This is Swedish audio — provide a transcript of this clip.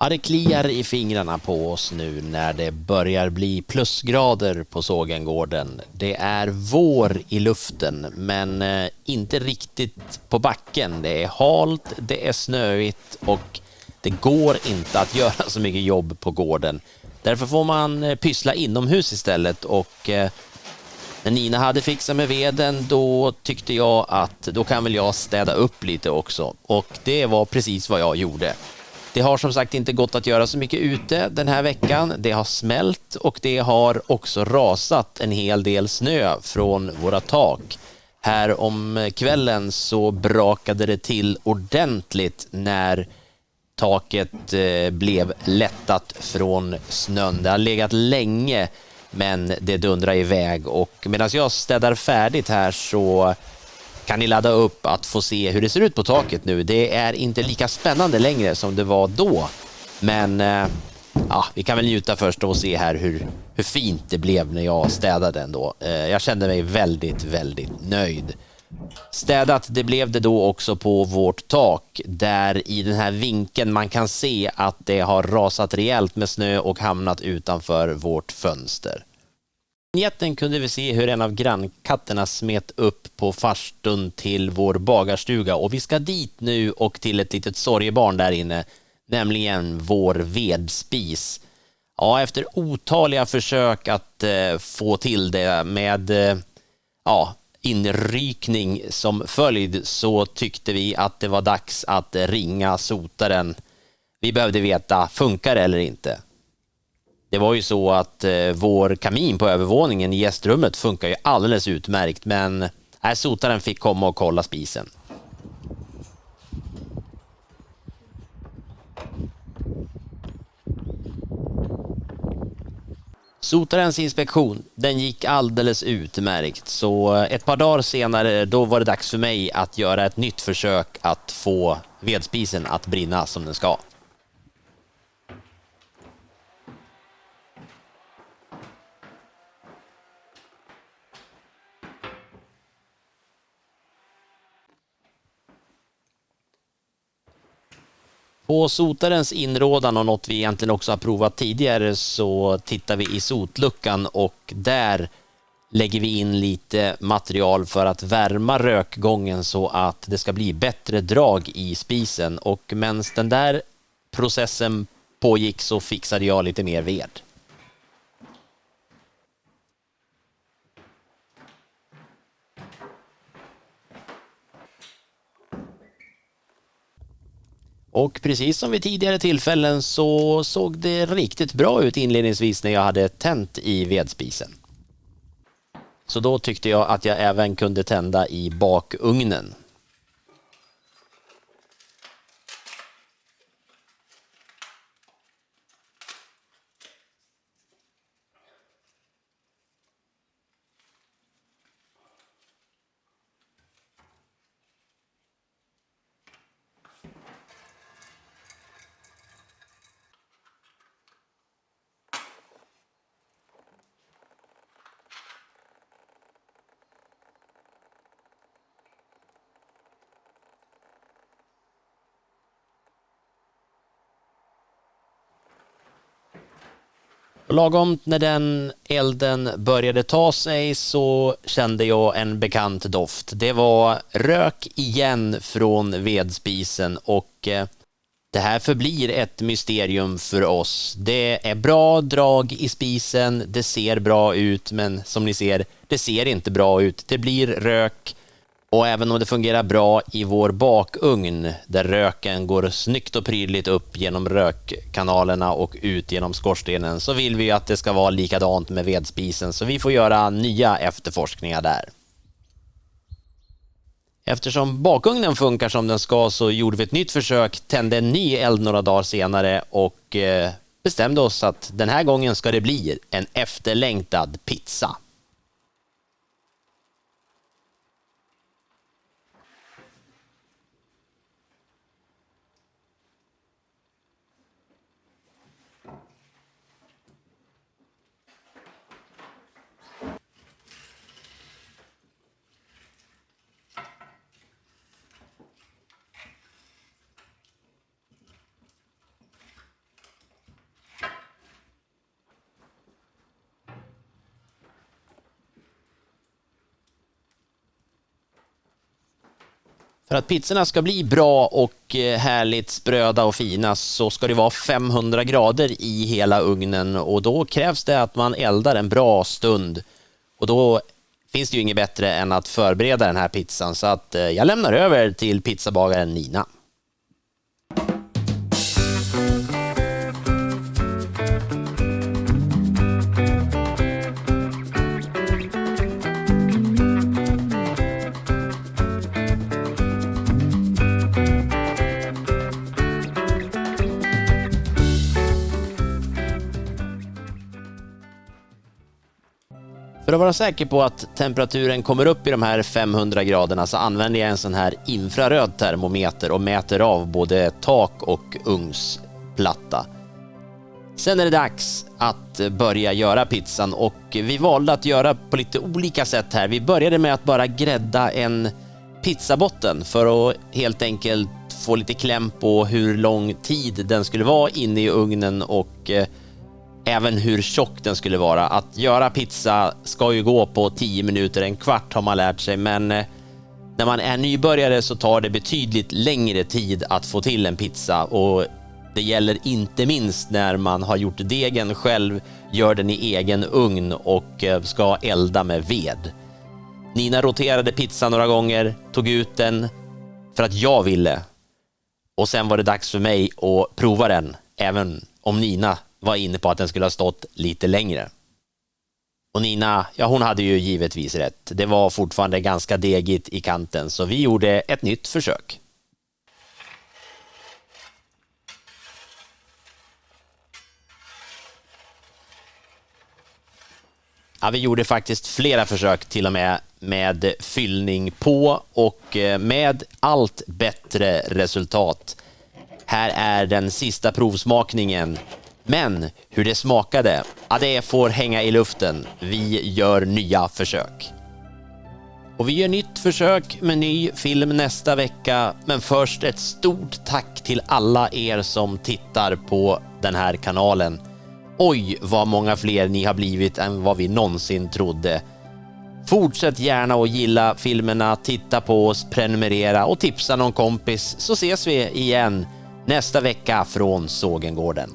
Ja, det kliar i fingrarna på oss nu när det börjar bli plusgrader på Sågengården. Det är vår i luften, men inte riktigt på backen. Det är halt, det är snöigt och det går inte att göra så mycket jobb på gården. Därför får man pyssla inomhus istället, och när Nina hade fixat med veden, då tyckte jag att då kan väl jag städa upp lite också. Och det var precis vad jag gjorde. Det har som sagt inte gått att göra så mycket ute den här veckan. Det har smält och det har också rasat en hel del snö från våra tak. Här om kvällen så brakade det till ordentligt när taket blev lättat från snön. Det har legat länge, men det dundrar iväg, och medan jag städar färdigt här så kan ni ladda upp att få se hur det ser ut på taket nu. Det är inte lika spännande längre som det var då, men ja, vi kan väl njuta först och se här hur fint det blev när jag städade ändå. Jag kände mig väldigt, väldigt nöjd. Städat det blev det då också på vårt tak, där i den här vinkeln man kan se att det har rasat rejält med snö och hamnat utanför vårt fönster. I vinjetten kunde vi se hur en av grannkatterna smet upp på farstun till vår bagarstuga, och vi ska dit nu och till ett litet sorgebarn där inne, nämligen vår vedspis. Ja, efter otaliga försök att få till det med inrykning som följd, så tyckte vi att det var dags att ringa sotaren. Vi behövde veta, funkar det eller inte? Det var ju så att vår kamin på övervåningen i gästrummet funkar ju alldeles utmärkt, men sotaren fick komma och kolla spisen. Sotarens inspektion, den gick alldeles utmärkt, så ett par dagar senare då var det dags för mig att göra ett nytt försök att få vedspisen att brinna som den ska. På sotarens inrådan, och något vi egentligen också har provat tidigare, så tittar vi i sotluckan, och där lägger vi in lite material för att värma rökgången så att det ska bli bättre drag i spisen. Och medan den där processen pågick så fixade jag lite mer ved. Och precis som vid tidigare tillfällen så såg det riktigt bra ut inledningsvis när jag hade tänt i vedspisen. Så då tyckte jag att jag även kunde tända i bakugnen. Lagom när den elden började ta sig så kände jag en bekant doft. Det var rök igen från vedspisen, och det här förblir ett mysterium för oss. Det är bra drag i spisen, det ser bra ut, men som ni ser, det ser inte bra ut. Det blir rök. Och även om det fungerar bra i vår bakugn, där röken går snyggt och prydligt upp genom rökkanalerna och ut genom skorstenen, så vill vi att det ska vara likadant med vedspisen, så vi får göra nya efterforskningar där. Eftersom bakugnen funkar som den ska så gjorde vi ett nytt försök, tände en ny eld några dagar senare och bestämde oss att den här gången ska det bli en efterlängtad pizza. För att pizzorna ska bli bra och härligt spröda och fina så ska det vara 500 grader i hela ugnen, och då krävs det att man eldar en bra stund. Och då finns det ju inget bättre än att förbereda den här pizzan, så att jag lämnar över till pizzabagaren Nina. För att vara säker på att temperaturen kommer upp i de här 500 graderna så använder jag en sån här infraröd termometer och mäter av både tak och ugnsplatta. Sen är det dags att börja göra pizzan, och vi valde att göra på lite olika sätt här. Vi började med att bara grädda en pizzabotten för att helt enkelt få lite kläm på hur lång tid den skulle vara inne i ugnen och även hur tjock den skulle vara. Att göra pizza ska ju gå på 10 minuter, en kvart har man lärt sig, men när man är nybörjare så tar det betydligt längre tid att få till en pizza, och det gäller inte minst när man har gjort degen själv, gör den i egen ugn och ska elda med ved. Nina roterade pizzan några gånger, tog ut den för att jag ville, och sen var det dags för mig att prova den, även om Nina var inne på att den skulle ha stått lite längre. Och Nina, ja, hon hade ju givetvis rätt. Det var fortfarande ganska degigt i kanten, så vi gjorde ett nytt försök. Ja, vi gjorde faktiskt flera försök till och med fyllning på, och med allt bättre resultat. Här är den sista provsmakningen. Men hur det smakade, ja, det får hänga i luften. Vi gör nya försök. Och vi gör nytt försök med ny film nästa vecka. Men först ett stort tack till alla er som tittar på den här kanalen. Oj, vad många fler ni har blivit än vad vi någonsin trodde. Fortsätt gärna att gilla filmerna, titta på oss, prenumerera och tipsa någon kompis, så ses vi igen nästa vecka från Sågengården.